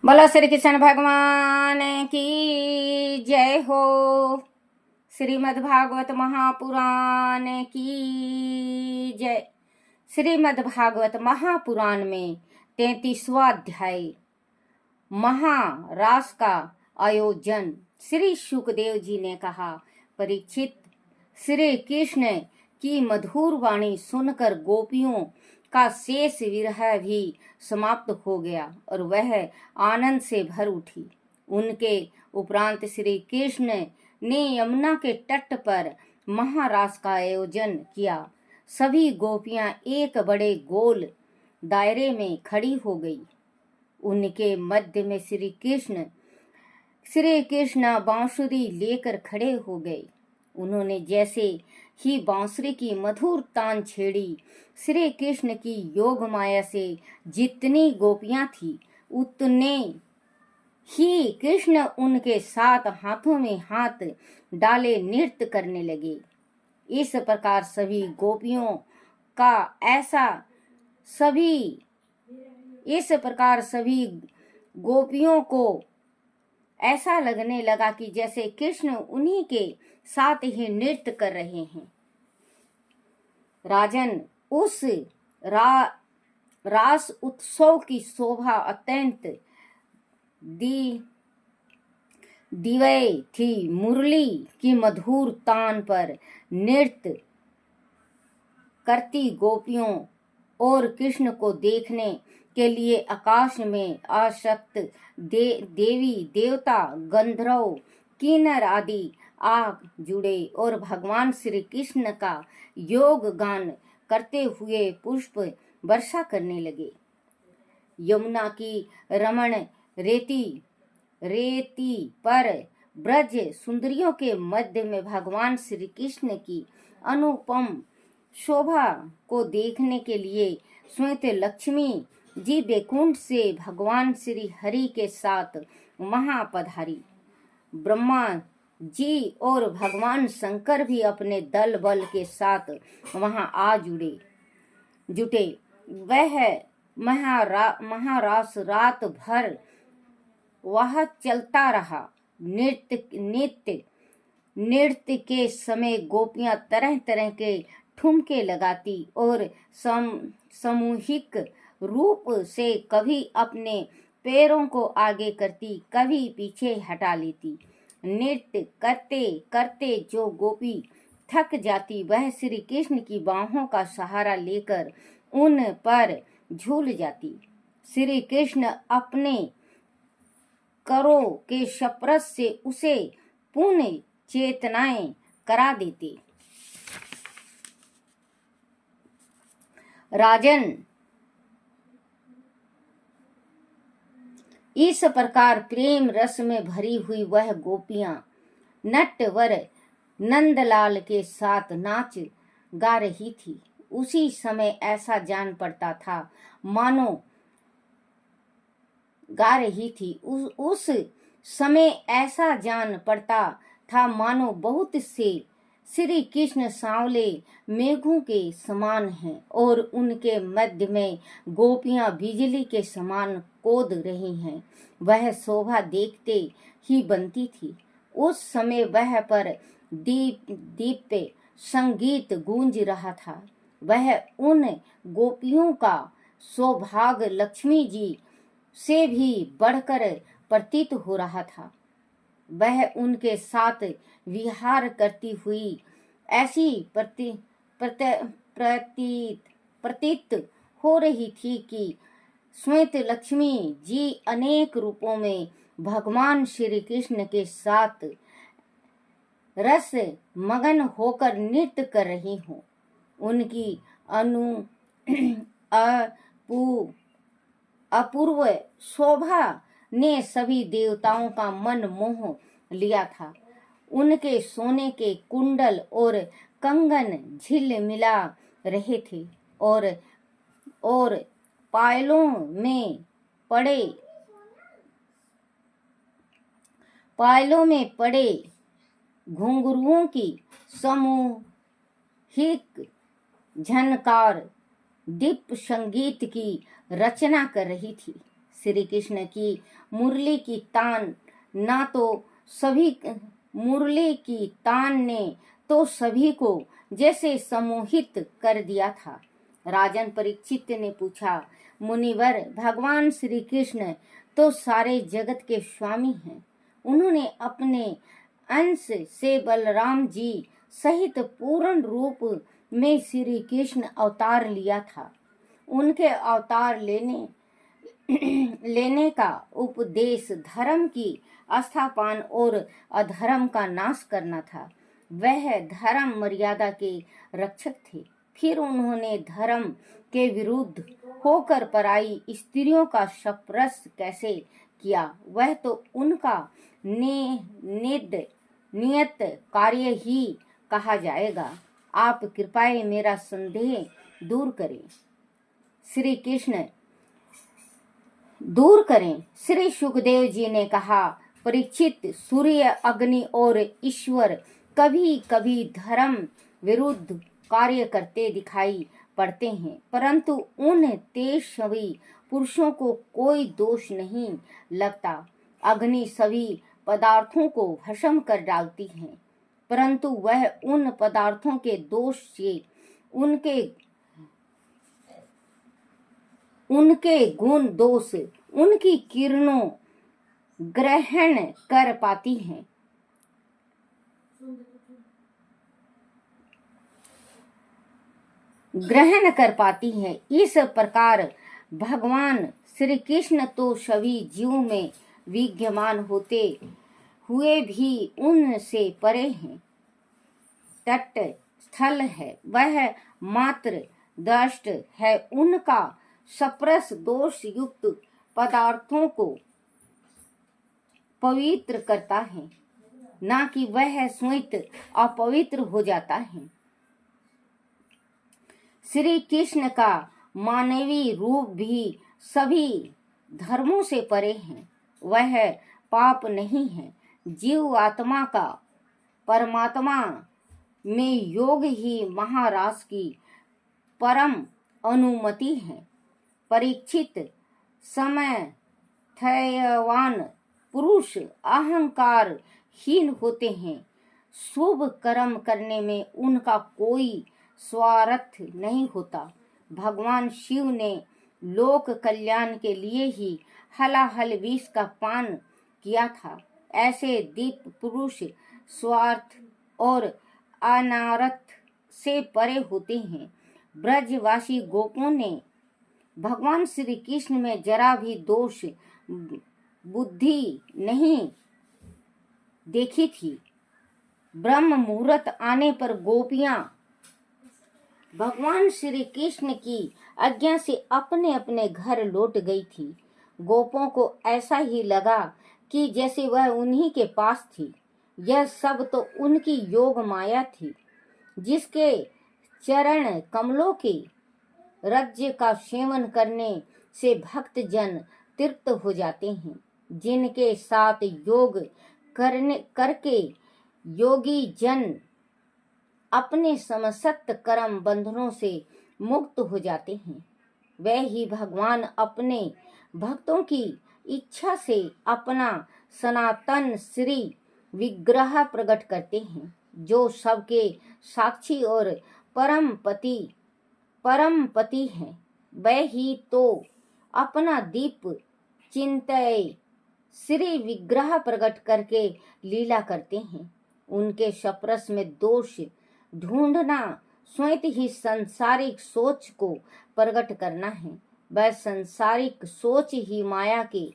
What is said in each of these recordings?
बोलो श्री कृष्ण भगवान की जय हो। श्रीमद् भागवत महापुराण की जय। श्रीमद् भागवत महापुराण में 33वां अध्याय महारास का आयोजन। श्री सुखदेव जी ने कहा, परीक्षित, श्री कृष्ण की मधुर वाणी सुनकर गोपियों का शेष विरह भी समाप्त हो गया और वह आनंद से भर उठी। उनके उपरांत श्री कृष्ण ने यमुना के तट पर महारास का आयोजन किया। सभी गोपियां एक बड़े गोल दायरे में खड़ी हो गई। उनके मध्य में श्री कृष्ण बांसुरी लेकर खड़े हो गए। उन्होंने जैसे ही बांसुरी की मधुर तान छेड़ी, श्री कृष्ण की योग माया से जितनी गोपियां थी उतने ही कृष्ण उनके साथ हाथों में हाथ डाले नृत्य करने लगे। इस प्रकार सभी गोपियों को ऐसा लगने लगा कि जैसे कृष्ण उन्हीं के साथ ही नृत्य कर रहे हैं। राजन, उस रास उत्सव की शोभा अत्यंत दिव्य थी। मुरली की मधुर तान पर नृत्य करती गोपियों और कृष्ण को देखने के लिए आकाश में आसक्त देवी देवता, गंधर्व, किन्नर आदि आ जुड़े और भगवान श्री कृष्ण का योग गान करते हुए पुष्प वर्षा करने लगे। यमुना की रमण रेती पर ब्रज सुंदरियों के मध्य में भगवान श्री कृष्ण की अनुपम शोभा को देखने के लिए श्वेत लक्ष्मी जी बैकुंठ से भगवान श्री हरि के साथ वहां पधारी। ब्रह्मा जी और भगवान शंकर भी अपने दल बल के साथ वहां आ जुटे। वह महारास रात भर वह चलता रहा। नृत्य के समय गोपियां तरह तरह के ठुमके लगाती और सामूहिक रूप से कभी अपने पैरों को आगे करती, कभी पीछे हटा लेती। नृत्य करते करते जो गोपी थक जाती, वह श्री कृष्ण की बाहों का सहारा लेकर उन पर झूल जाती। श्री कृष्ण अपने करों के स्पर्श से उसे पुण्य चेतनाएं करा देते। राजन, इस प्रकार प्रेम रस में भरी हुई वह गोपियां नटवर नंदलाल के साथ नाच गा रही थी। उसी समय ऐसा जान पड़ता था मानो गा रही थी। उस समय ऐसा जान पड़ता था मानो बहुत से श्री कृष्ण सांवले मेघों के समान हैं और उनके मध्य में गोपियां बिजली के समान कूद रही हैं। वह शोभा देखते ही बनती थी। उस समय वह पर दीप्त संगीत गूंज रहा था। वह उन गोपियों का सौभाग्य लक्ष्मी जी से भी बढ़कर प्रतीत हो रहा था। वह उनके साथ विहार करती हुई ऐसी प्रतीत हो रही थी कि श्वेत लक्ष्मी जी अनेक रूपों में भगवान श्री कृष्ण के साथ रस मगन होकर नृत्य कर रही हूँ। उनकी अपूर्व शोभा ने सभी देवताओं का मन मोह लिया था। उनके सोने के कुंडल और कंगन झिलमिला रहे थे और पायलों में पड़े घुंघरुओं की सामूहिक झनकार दीप संगीत की रचना कर रही थी। श्री कृष्ण की मुरली की तान ना तो सभी मुरली की तान ने तो सभी को जैसे सम्मोहित कर दिया था। राजन परीक्षित ने पूछा, मुनिवर, भगवान श्री कृष्ण तो सारे जगत के स्वामी हैं। उन्होंने अपने अंश से बलराम जी सहित पूर्ण रूप में श्री कृष्ण अवतार लिया था। उनके अवतार लेने का उपदेश धर्म की स्थापना और अधर्म का नाश करना था। वह धर्म मर्यादा के रक्षक थे। फिर उन्होंने धर्म के विरुद्ध होकर पराई स्त्रियों का शपरस कैसे किया, वह तो उनका नियत कार्य ही कहा जाएगा। आप कृपया मेरा संदेह दूर करें। श्री कृष्ण दूर करें। श्री सुखदेव जी ने कहा, परीक्षित, सूर्य, अग्नि और ईश्वर कभी कभी धर्म विरुद्ध कार्य करते दिखाई पड़ते हैं, परंतु उन तेजस्वी पुरुषों को कोई दोष नहीं लगता। अग्नि सभी पदार्थों को भस्म कर डालती है, परंतु वह उन पदार्थों के दोष से उनके गुण दोष उनकी किरणों ग्रहण कर पाती हैं। इस प्रकार भगवान श्री कृष्ण तो सभी जीवों में विद्यमान होते हुए भी उनसे परे हैं। तट स्थल है, वह मात्र दृष्ट है। उनका स्पर्श दोष युक्त पदार्थों को पवित्र करता है, ना कि वह स्वयं अपवित्र हो जाता है। श्री कृष्ण का मानवीय रूप भी सभी धर्मों से परे है। वह पाप नहीं है। जीव आत्मा का परमात्मा में योग ही महाराज की परम अनुमति है। परीक्षित, समर्थवान पुरुष अहंकार हीन होते हैं। शुभ कर्म करने में उनका कोई स्वार्थ नहीं होता। भगवान शिव ने लोक कल्याण के लिए ही हलाहल विष का पान किया था। ऐसे दीप पुरुष स्वार्थ और अनारथ से परे होते हैं। ब्रजवासी गोपों ने भगवान श्री कृष्ण में जरा भी दोष बुद्धि नहीं देखी थी। ब्रह्म मुहूर्त आने पर गोपियां भगवान श्री कृष्ण की आज्ञा से अपने अपने घर लौट गई थी। गोपों को ऐसा ही लगा कि जैसे वह उन्हीं के पास थी। यह सब तो उनकी योग माया थी, जिसके चरण कमलों के रज्य का सेवन करने से भक्त जन तृप्त हो जाते हैं। जिनके साथ योग करके योगी जन अपने समस्त कर्म बंधनों से मुक्त हो जाते हैं, वे ही भगवान अपने भक्तों की इच्छा से अपना सनातन श्री विग्रह प्रकट करते हैं, जो सबके साक्षी और परम पति हैं। वे ही तो अपना दीप चिंतय श्री विग्रह प्रकट करके लीला करते हैं। उनके स्पर्श में दोष ढूंढना स्वयं ही संसारिक सोच को प्रकट करना है। वह संसारिक सोच ही माया के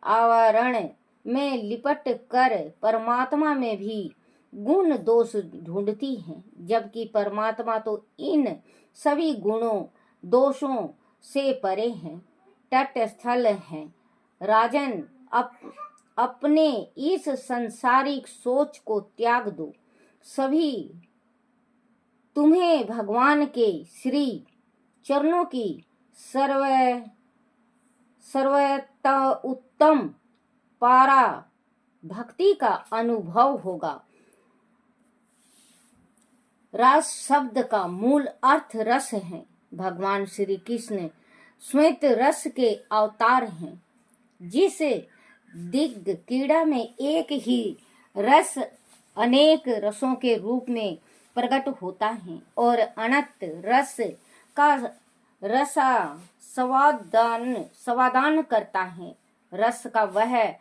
आवरण में लिपट कर परमात्मा में भी गुण दोष ढूंढती है, जबकि परमात्मा तो इन सभी गुणों दोषों से परे हैं, तटस्थल है। राजन, अपने इस संसारिक सोच को त्याग दो। सभी तुम्हें भगवान के श्री चरणों की सर्वोत्तम पारा भक्ति का अनुभव होगा। रस शब्द का मूल अर्थ रस है। भगवान श्री कृष्ण स्वयं रस के अवतार हैं। जिस दिग्ध क्रीड़ा में एक ही रस अनेक रसों के रूप में प्रकट होता है और अनंत रस का रसा स्वादान करता है। रस का वह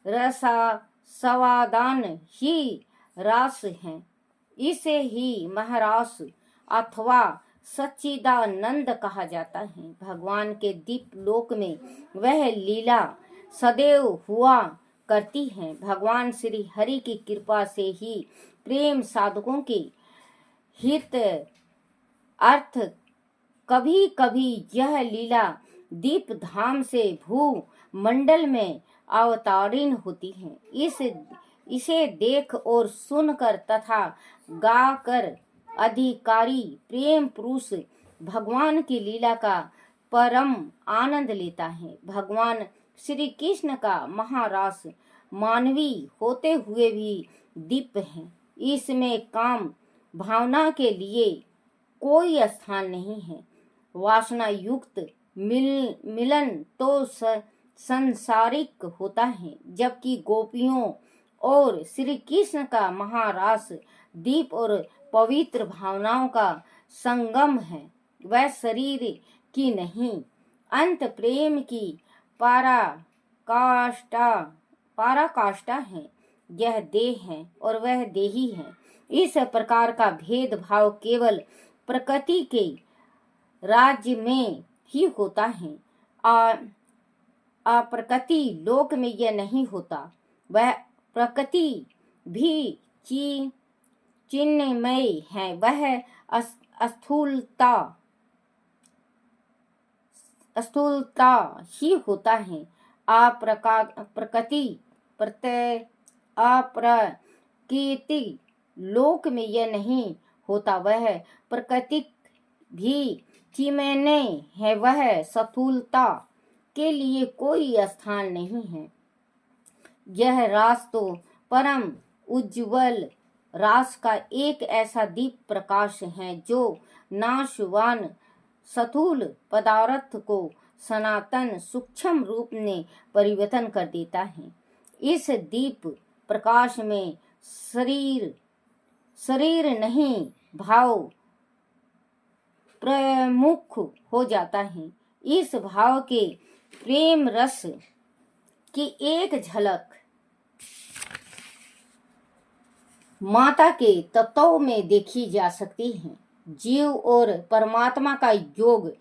रसा स्वादान ही रास है। इसे ही महारास अथवा सच्चिदानंद कहा जाता है। भगवान के दीप लोक में वह लीला सदैव हुआ करती है। भगवान श्री हरि की कृपा से ही प्रेम साधकों के हित अर्थ कभी कभी यह लीला दीप धाम से भू मंडल में अवतारिण होती है। इसे देख और सुनकर तथा गाकर अधिकारी प्रेम पुरुष भगवान की लीला का परम आनंद लेता है। भगवान श्री कृष्ण का महारास मानवी होते हुए भी दीप है। इसमें काम भावना के लिए कोई स्थान नहीं है। वासना युक्त मिलन तो संसारिक होता है, जबकि गोपियों और श्री कृष्ण का महारास दीप और पवित्र भावनाओं का संगम है। वह शरीर की नहीं, अंत प्रेम की पराकाष्ठा है। यह देह है और वह देही है। इस प्रकार का भेदभाव केवल प्रकृति के राज्य में ही होता है। अप्रकृति लोक में यह नहीं होता। वह प्रकृति भी चिन्मय है। वह स्थूलता ही होता है। अप्रकृति लोक में यह नहीं होता। वह प्रकृति भी चिन्मय है। वह स्थूलता के लिए कोई स्थान नहीं है। यह रास तो परम उज्ज्वल रास का एक ऐसा दीप प्रकाश है जो नाशवान स्थूल पदार्थ को सनातन सूक्ष्म रूप में परिवर्तन कर देता है। इस दीप प्रकाश में शरीर नहीं, भाव प्रमुख हो जाता है। इस भाव के प्रेम रस की एक झलक माता के तत्वों में देखी जा सकती है। जीव और परमात्मा का योग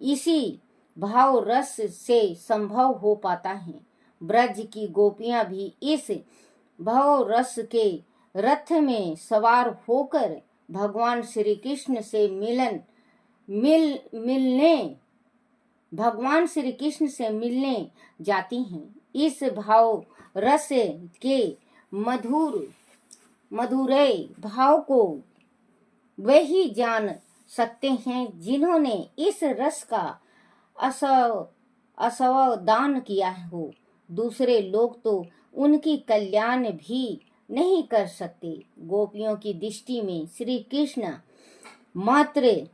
इसी भाव रस से संभव हो पाता है। ब्रज की गोपियां भी इस भाव रस के रथ में सवार होकर भगवान श्री कृष्ण से मिलने जाती हैं। इस भाव रस के मधुरय भाव को वही जान सकते हैं जिन्होंने इस रस का असवदान किया हो। दूसरे लोग तो उनकी कल्याण भी नहीं कर सकते। गोपियों की दृष्टि में श्री कृष्ण मात्र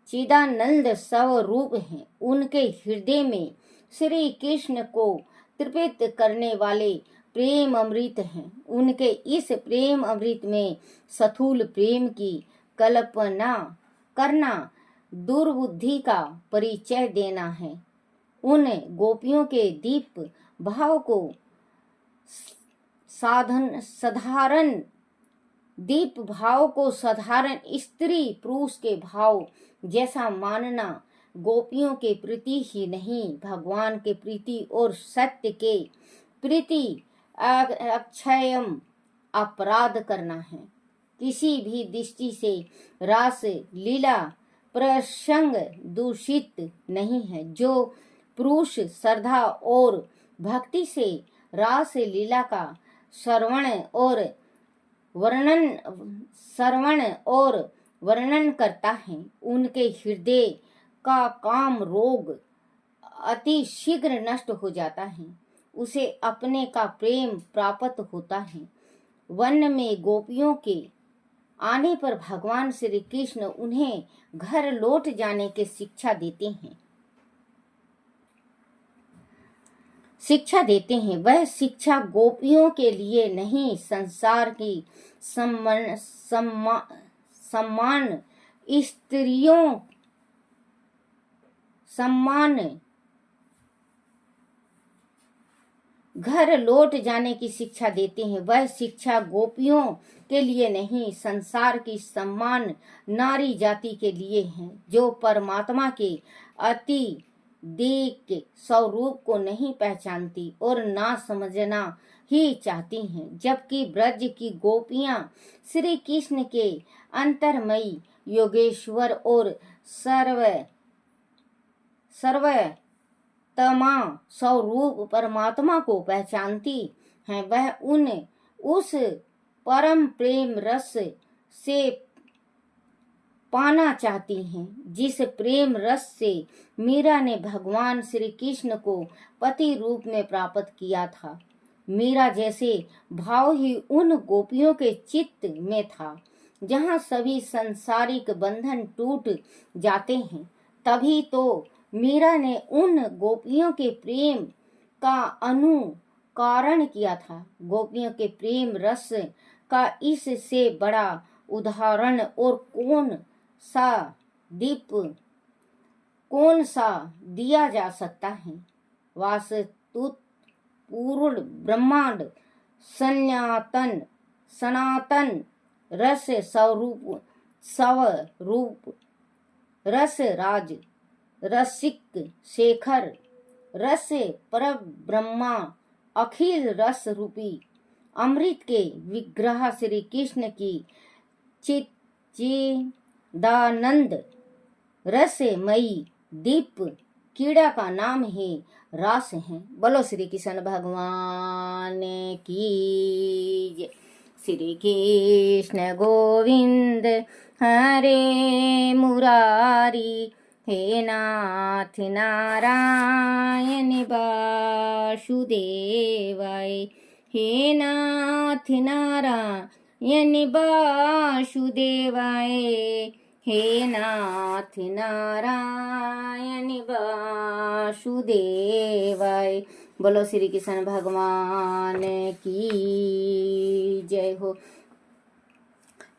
चिदानंद स्वरूप हैं। उनके हृदय में श्री कृष्ण को तृप्त करने वाले प्रेम अमृत हैं। उनके इस प्रेम अमृत में स्थूल प्रेम की कल्पना करना दुर्बुद्धि का परिचय देना है। उन गोपियों के दीप भाव को साधारण स्त्री पुरुष के भाव जैसा मानना गोपियों के प्रति ही नहीं, भगवान के प्रति और सत्य के प्रति अक्षयम अपराध करना है। किसी भी दृष्टि से रास लीला प्रसंग दूषित नहीं है। जो पुरुष श्रद्धा और भक्ति से रास लीला का श्रवण और वर्णन करता है, उनके हृदय का काम रोग अति शीघ्र नष्ट हो जाता है। उसे अपने का प्रेम प्राप्त होता है। वन में गोपियों के आने पर भगवान श्री कृष्ण उन्हें घर लौट जाने की शिक्षा देते हैं। वह शिक्षा गोपियों के लिए नहीं, संसार की सम्मान स्त्रियों सम्मान घर लौट जाने की शिक्षा देते हैं। वह शिक्षा गोपियों के लिए नहीं, संसार की सम्मान नारी जाति के लिए है, जो परमात्मा के अति देख के स्वरूप को नहीं पहचानती और ना समझना ही चाहती हैं। जबकि ब्रज की गोपियां श्री कृष्ण के अंतर्मयी योगेश्वर और सर्वोत्तम स्वरूप परमात्मा को पहचानती हैं। वह उस परम प्रेम रस से पाना चाहती हैं, जिस प्रेम रस से मीरा ने भगवान श्री कृष्ण को पति रूप में प्राप्त किया था। मीरा जैसे भाव ही उन गोपियों के चित्त में था, जहाँ सभी सांसारिक बंधन टूट जाते हैं। तभी तो मीरा ने उन गोपियों के प्रेम का अनुकरण किया था। गोपियों के प्रेम रस का इससे बड़ा उदाहरण और कौन सा दिया जा सकता है। वास्तुत पूर्ण ब्रह्मांड सनातन रस स्वरूप रस राज रसिक शेखर रस पर ब्रह्मा अखिल रस रूपी अमृत के विग्रह श्री कृष्ण की चिदानंद रसमयी दीप कीड़ा का नाम ही रास है। बोलो श्री कृष्ण भगवान की जय। श्री कृष्ण गोविंद हरे मुरारी, हे नाथ नारायण वासुदेवाय, हे नाथ नारायण वासुदेवाय, हे नाथ नारायण वासुदेवाय। बोलो श्री कृष्ण भगवान की जय हो।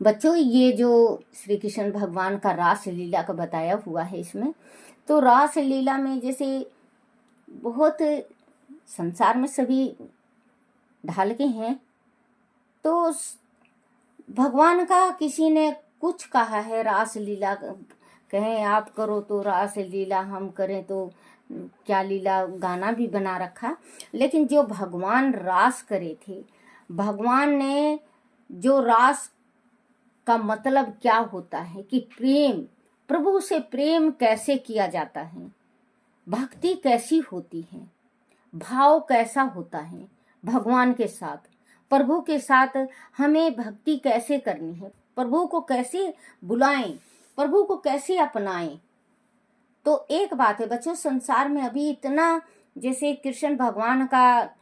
बच्चों, ये जो श्री कृष्ण भगवान का रास लीला का बताया हुआ है, इसमें तो रास लीला में जैसे बहुत संसार में सभी ढाल के हैं, तो भगवान का किसी ने कुछ कहा है, रास लीला कहें आप करो तो रास लीला हम करें तो क्या लीला, गाना भी बना रखा। लेकिन जो भगवान रास करे थे, भगवान ने जो रास का मतलब क्या होता है कि प्रेम, प्रभु से प्रेम कैसे किया जाता है, भक्ति कैसी होती है, भाव कैसा होता है भगवान के साथ, प्रभु के साथ हमें भक्ति कैसे करनी है, प्रभु को कैसे बुलाएं, प्रभु को कैसे अपनाएं। तो एक बात है बच्चों, संसार में अभी इतना, जैसे कृष्ण भगवान का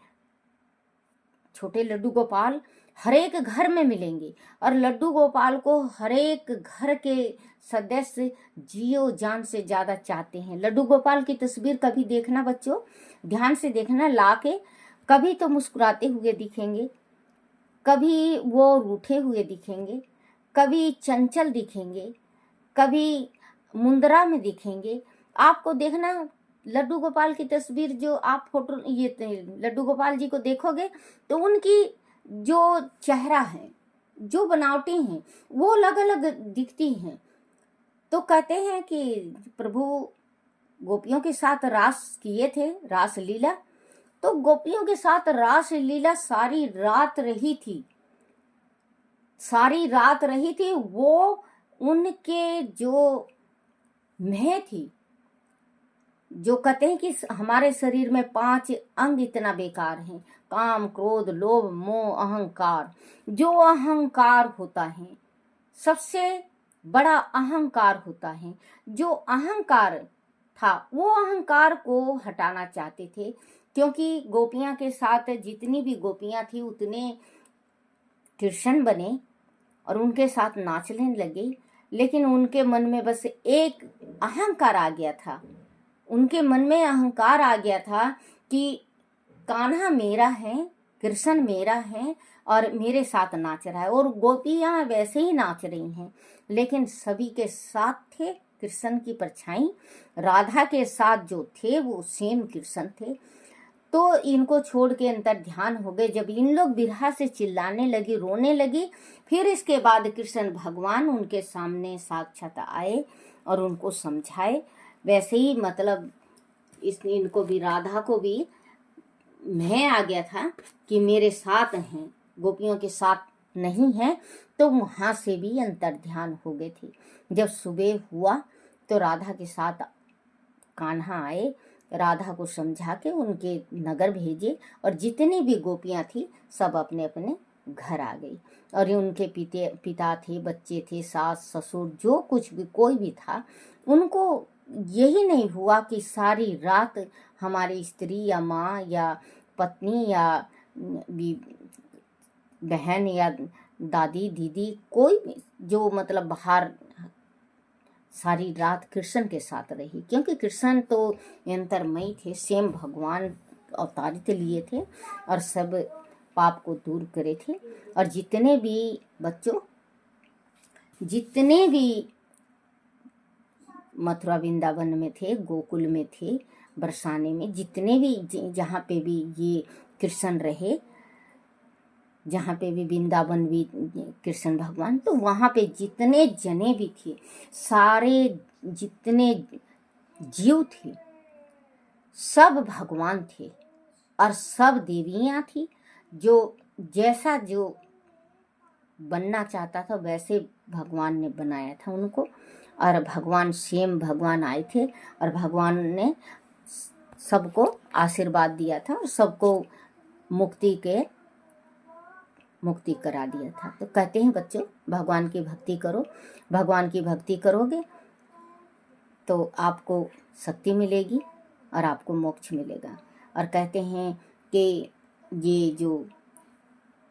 छोटे लड्डू गोपाल हर एक घर में मिलेंगे, और लड्डू गोपाल को हर एक घर के सदस्य जियो जान से ज्यादा चाहते हैं। लड्डू गोपाल की तस्वीर कभी देखना बच्चों, ध्यान से देखना, लाके कभी तो मुस्कुराते हुए दिखेंगे, कभी वो रूठे हुए दिखेंगे, कभी चंचल दिखेंगे, कभी मुंदरा में दिखेंगे। आपको देखना लड्डू गोपाल की तस्वीर, जो आप फोटो ये लड्डू गोपाल जी को देखोगे तो उनकी जो चेहरा है, जो बनावटी हैं, वो अलग अलग दिखती हैं। तो कहते हैं कि प्रभु गोपियों के साथ रास किए थे, रास लीला, तो गोपियों के साथ रास लीला सारी रात रही थी, वो उनके जो मह थी, जो कहते हैं कि हमारे शरीर में 5 अंग इतना बेकार हैं, काम क्रोध लोभ मोह अहंकार। जो अहंकार होता है, सबसे बड़ा अहंकार होता है, जो अहंकार था वो अहंकार को हटाना चाहते थे, क्योंकि गोपियां के साथ जितनी भी गोपियां थी उतने कृष्ण बने, और उनके साथ नाचने लगे। लेकिन उनके मन में बस एक अहंकार आ गया था, उनके मन में अहंकार आ गया था कि कान्हा मेरा है, कृष्ण मेरा है और मेरे साथ नाच रहा है। और गोपियाँ वैसे ही नाच रही हैं, लेकिन सभी के साथ थे कृष्ण की परछाई। राधा के साथ जो थे वो सेम कृष्ण थे। तो इनको छोड़ के अंतर ध्यान हो गए। जब इन लोग बिरहा से चिल्लाने लगी, रोने लगी, फिर इसके बाद कृष्ण भगवान उनके सामने साक्षात आए और उनको समझाए। वैसे ही मतलब इनको भी, राधा को भी मैं आ गया था कि मेरे साथ हैं, गोपियों के साथ नहीं है। तो वहाँ से भी अंतर ध्यान हो गए थे। जब सुबह हुआ तो राधा के साथ कान्हा आए, राधा को समझा के उनके नगर भेजे और जितनी भी गोपियाँ थी सब अपने अपने घर आ गई। और ये उनके पिता थे, बच्चे थे, सास ससुर, जो कुछ भी कोई भी था, उनको यही नहीं हुआ कि सारी रात हमारी स्त्री या माँ या पत्नी या बहन या दादी दीदी कोई भी जो मतलब बाहर सारी रात कृष्ण के साथ रही। क्योंकि कृष्ण तो अंतर्मयी थे, सेम भगवान अवतारित लिए थे और सब पाप को दूर करे थे। और जितने भी बच्चों, जितने भी मथुरा वृंदावन में थे, गोकुल में थे, बरसाने में, जितने भी जहाँ पे भी ये कृष्ण रहे, जहाँ पे भी वृंदावन भी कृष्ण भगवान, तो वहाँ पे जितने जने भी थे, सारे जितने जीव थे सब भगवान थे और सब देवियाँ थी। जो जैसा जो बनना चाहता था वैसे भगवान ने बनाया था उनको। और भगवान सेम भगवान आए थे और भगवान ने सबको आशीर्वाद दिया था और सबको मुक्ति करा दिया था। तो कहते हैं बच्चों, भगवान की भक्ति करो, भगवान की भक्ति करोगे तो आपको शक्ति मिलेगी और आपको मोक्ष मिलेगा। और कहते हैं कि ये जो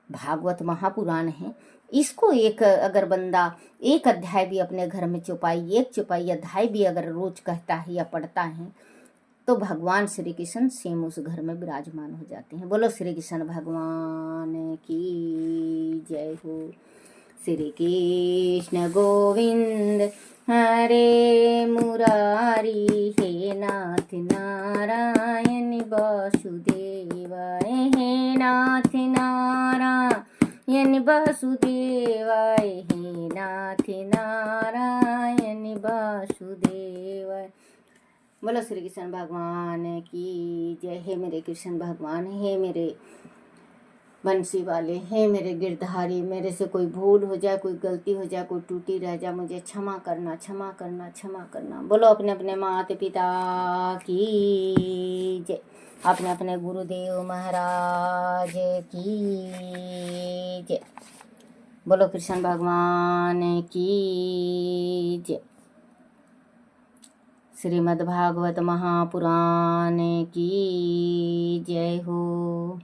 भागवत महापुराण है, इसको एक अगर बंदा एक अध्याय भी अपने घर में एक चौपाई अध्याय भी अगर रोज कहता है या पढ़ता है तो भगवान श्री कृष्ण सेम उस घर में विराजमान हो जाते हैं। बोलो श्री कृष्ण भगवान की जय हो। श्री कृष्ण गोविंद हरे मुरारी, हे नाथ नारायण वासुदेवाय, हे नाथ नारायण वासुदेवाय, हे नाथ नारायण वासुदेवाय। बोलो श्री कृष्ण भगवान की जय। हे मेरे कृष्ण भगवान, हे मेरे बंसी वाले, हे मेरे गिरधारी, मेरे से कोई भूल हो जाए, कोई गलती हो जाए, कोई टूटी रह जाए, मुझे क्षमा करना, क्षमा करना, क्षमा करना। बोलो अपने अपने माता पिता की जय, अपने अपने गुरुदेव महाराज की जय। बोलो कृष्ण भगवान की जय। श्रीमद् भागवत महापुराण की जय हो।